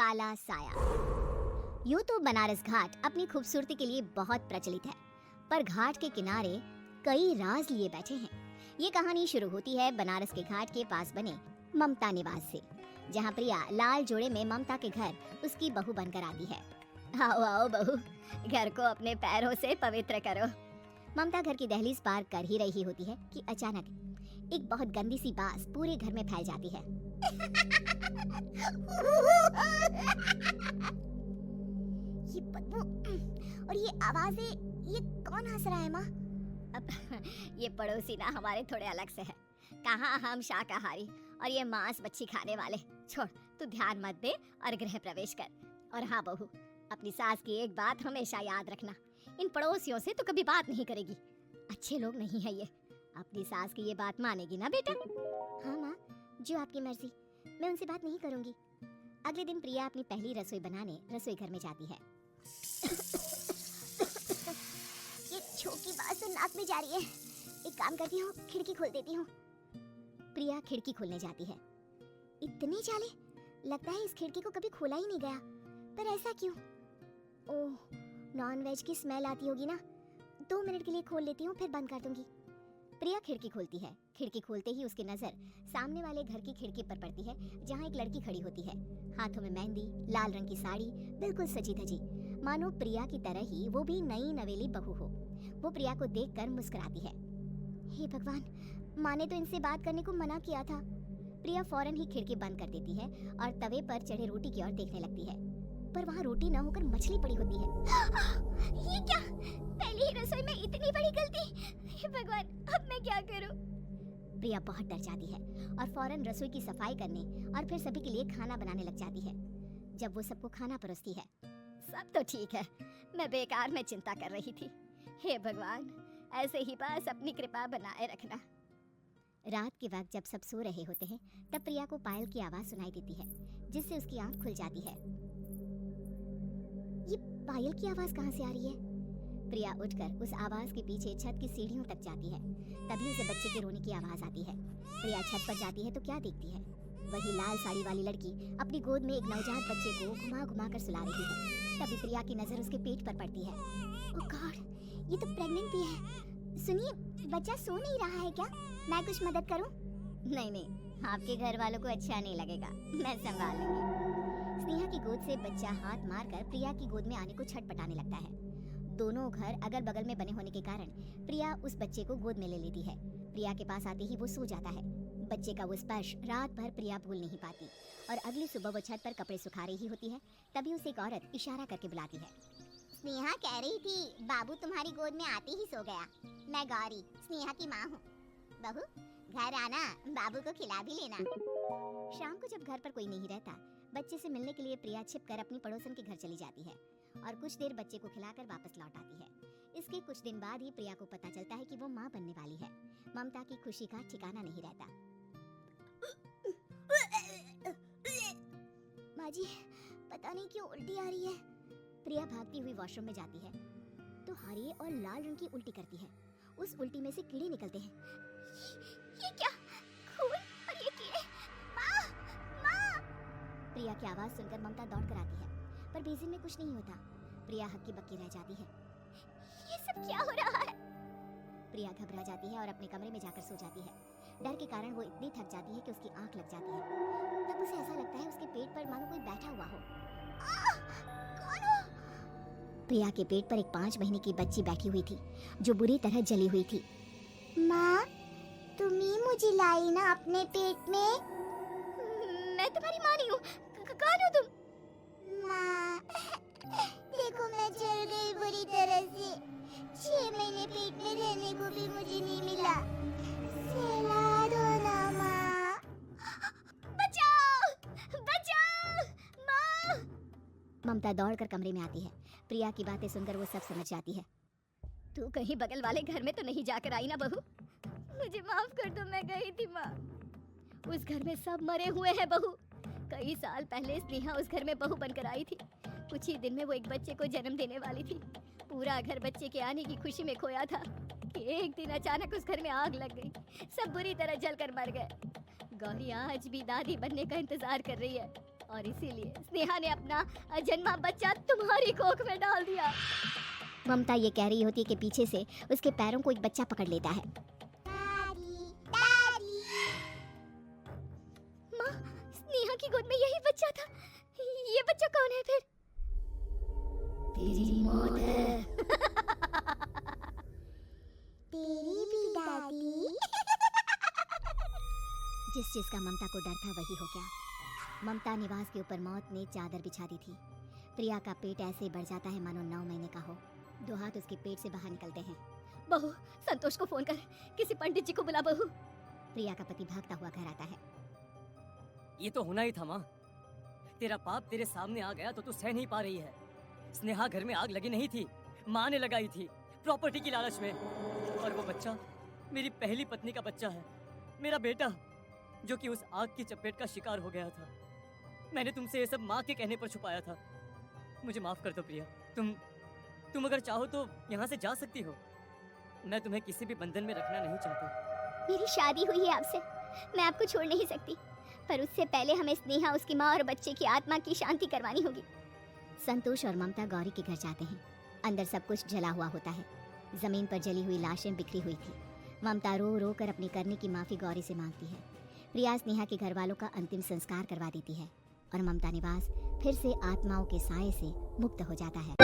काला साया। यूं तो बनारस घाट अपनी खूबसूरती के लिए बहुत प्रचलित है, पर घाट के किनारे कई राज लिए बैठे हैं। ये कहानी शुरू होती है बनारस के घाट के पास बने ममता निवास से, जहाँ प्रिया लाल जोड़े में ममता के घर उसकी बहू बनकर आती है। आओ आओ बहू, घर को अपने पैरों से पवित्र करो। ममता घर की दहलीज पार कर ही रही होती है कि अचानक एक बहुत गंदी सी बास पूरे घर में फैल जाती है। ये बदबू और ये आवाजें, ये कौन हंस रहा है माँ? अब ये पड़ोसी ना हमारे थोड़े अलग से है। कहाँ हम शाकाहारी और ये मांस मच्छी खाने वाले। छोड़, तू ध्यान मत दे और गृह प्रवेश कर। और हाँ बहू, अपनी सास की एक बात हमेशा याद रखना, इन पड़ोसियों से तो कभी बात नहीं करेगी। अच्छे लोग नहीं है ये। अपनी सास की ये बात मानेगी ना बेटा? हाँ माँ, जो आपकी मर्जी, मैं उनसे बात नहीं करूंगी। अगले दिन प्रिया अपनी पहली रसोई बनाने रसोई घर में जाती है। ये छोटी बात तो नाक में जा रही है। एक काम करती हूँ, खिड़की खोल देती हूँ। प्रिया खिड़की खोलने जाती है। इतने चाले, लगता है इस खिड़की को कभी खोला ही नहीं गया। पर ऐसा क्यों? ओह, नॉनवेज की स्मेल आती होगी ना। 2 मिनट के लिए खोल लेती हूँ, फिर बंद कर दूंगी। प्रिया खिड़की खोलती है। खिड़की खोलते ही उसकी नजर सामने वाले घर की खिड़की पर पड़ती है, जहाँ एक लड़की खड़ी होती है। हाथों में मेहंदी, लाल रंग की साड़ी, बिल्कुल सजी धजी, मानो प्रिया की तरह ही वो भी नई नवेली बहू हो। वो प्रिया को देखकर मुस्कुराती है। हे भगवान, माँ ने तो इनसे बात करने को मना किया था। प्रिया फौरन ही खिड़की बंद कर देती है और तवे पर चढ़े रोटी की ओर देखने लगती है, पर वहाँ रोटी न होकर मछली पड़ी होती है। ये क्या? पहली ही रसोई में इतनी बड़ी गलती! हे भगवान, अब मैं क्या करूं? प्रिया बहुत डर जाती है और फौरन रसोई की सफाई करने और फिर सभी के लिए खाना बनाने लग जाती है। जब वो सबको खाना परोसती है, सब तो ठीक है, मैं बेकार में चिंता कर रही थी। हे भगवान, ऐसे ही बस अपनी कृपा बनाए रखना। रात के वक्त जब सब सो रहे होते हैं, तब प्रिया को पायल की आवाज सुनाई देती है, जिससे उसकी आंख खुल जाती है। ये पायल की आवाज कहाँ से आ रही है? प्रिया उठकर उस आवाज के पीछे छत की सीढ़ियों तक जाती है। तभी उसे बच्चे के रोने की आवाज आती है। प्रिया छत पर जाती है तो क्या देखती है? वही लाल साड़ी वाली लड़की अपनी गोद में एक नवजात बच्चे को घुमा घुमा कर सुला रही है। तभी प्रिया की नजर उसके पेट पर पड़ती है। ओह गॉड, ये तो प्रेग्नेंट भी है। सुनिए, बच्चा सो नहीं रहा है क्या? मैं कुछ मदद करूं? नहीं नहीं, आपके घर वालों को अच्छा नहीं लगेगा, मैं संभाल लूंगी। स्नेहा की गोद से बच्चा हाथ मारकर प्रिया की गोद में आने को छटपटाने लगता है। दोनों घर अगल बगल में बने होने के कारण प्रिया उस बच्चे को गोद में ले लेती है। प्रिया के पास आते ही वो सो जाता है। बच्चे का वो स्पर्श रात भर प्रिया भूल नहीं पाती और अगली सुबह वो छत पर कपड़े सुखा रही होती है। तभी उसे एक औरत इशारा करके बुलाती है। स्नेहा कह रही थी बाबू तुम्हारी गोद में आते ही सो गया। मैं गौरी, स्नेहा की माँ हूँ। बहू, घर आना, बाबू को खिला भी लेना। शाम को जब घर पर कोई नहीं रहता, बच्चे से मिलने के लिए प्रिया छिपकर अपनी पड़ोसन के घर चली जाती है और कुछ देर बच्चे को खिलाकर वापस लौट आती है। इसके कुछ दिन बाद ही प्रिया को पता चलता है कि वो माँ बनने वाली है। ममता की खुशी का ठिकाना नहीं रहता। माँ जी, पता नहीं क्यों उल्टी आ रही है। प्रिया भागती हुई वॉशरूम में जाती है तो हरे और लाल रंग की उल्टी करती है। उस उल्टी में से कीड़े निकलते हैं। ये क्या? खून और ये कीड़े! माँ! माँ! प्रिया की आवाज सुनकर ममता दौड़ कर आती है, पर बेसिन में कुछ नहीं होता। प्रिया हक्की बक्की रह जाती है। ये सब क्या हो रहा है? प्रिया घबरा जाती है और अपने कमरे में जाकर सो जाती है। डर के कारण वो इतनी थक जाती है कि उसकी आंख लग जाती है। तब उसे ऐसा लगता है उसके पेट पर मानो कोई बैठा हुआ हो। कौन हो? प्रिया के पेट पर एक 5 महीने की बच्ची बैठी हुई थी, जो बुरी तरह जली हुई थी। माँ, तुम ही मुझे लाई ना अपने पेट में? मैं तुम्हारी माँ नहीं हूँ। कौन हो तुम? माँ, देखो मैं जल गई बुरी तरह से। 6 महीने पेट में रहने को भी मुझे नहीं मिला। सहला दो ना माँ। बचाओ! बचाओ! माँ! ममता दौड़कर कमरे में आती है। प्रिया की बातें सुनकर वो सब समझ जाती है। तू कहीं बगल वाले घर में तो नहीं जाकर आई ना बहू? मुझे माफ कर दो, मैं गई थी माँ। उस घर में सब मरे हुए हैं बहू। कई साल पहले स्नेहा उस घर में बहू बनकर आई थी। कुछ ही दिन में वो एक बच्चे को जन्म देने वाली थी। पूरा घर बच्चे के आने की खुशी में खोया था कि एक दिन अचानक उस घर में आग लग गई। सब बुरी तरह जलकर मर गए। गौरी आज भी दादी बनने का इंतजार कर रही है और इसीलिए स्नेहा ने अपना जन्मा बच्चा तुम्हारी कोख में डाल दिया। ममता ये कह रही होती है कि पीछे से उसके पैरों को एक बच्चा पकड़ लेता है। माँ, स्नेहा की गोद में यही बच्चा था। ये बच्चा कौन है फिर? तेरी मौत है। तेरी भी दादी। जिस चीज का ममता को डर था वही हो गया। ममता निवास के ऊपर मौत ने चादर बिछा दी थी। प्रिया का पेट ऐसे बढ़ जाता है मानो 9 महीने का हो। 2 हाथ उसके पेट से बाहर निकलते हैं। बहू, संतोष को फोन कर, किसी पंडित जी को बुला बहू। प्रिया का पति भागता हुआ घर आता है। ये तो होना ही था माँ। तेरा पाप तेरे सामने आ गया तो तू सह नहीं पा रही है। स्नेहा घर में आग लगी नहीं थी, माँ ने लगाई थी, प्रॉपर्टी की लालच में। और वो बच्चा मेरी पहली पत्नी का बच्चा है, मेरा बेटा, जो कि उस आग की चपेट का शिकार हो गया था। मैंने तुमसे ये सब माँ के कहने पर छुपाया था। मुझे माफ कर दो प्रिया। तुम अगर चाहो तो यहाँ से जा सकती हो। मैं तुम्हें किसी भी बंधन में रखना नहीं चाहता। मेरी शादी हुई है आपसे, मैं आपको छोड़ नहीं सकती, पर उससे पहले हमें स्नेहा, उसकी माँ और बच्चे की आत्मा की शांति करवानी होगी। संतोष और ममता गौरी के घर जाते हैं। अंदर सब कुछ जला हुआ होता है। जमीन पर जली हुई लाशें बिखरी हुई थी। ममता रो रो कर अपनी करने की माफी गौरी से मांगती है। प्रिया स्नेहा के घर वालों का अंतिम संस्कार करवा देती है और ममता निवास फिर से आत्माओं के साए से मुक्त हो जाता है।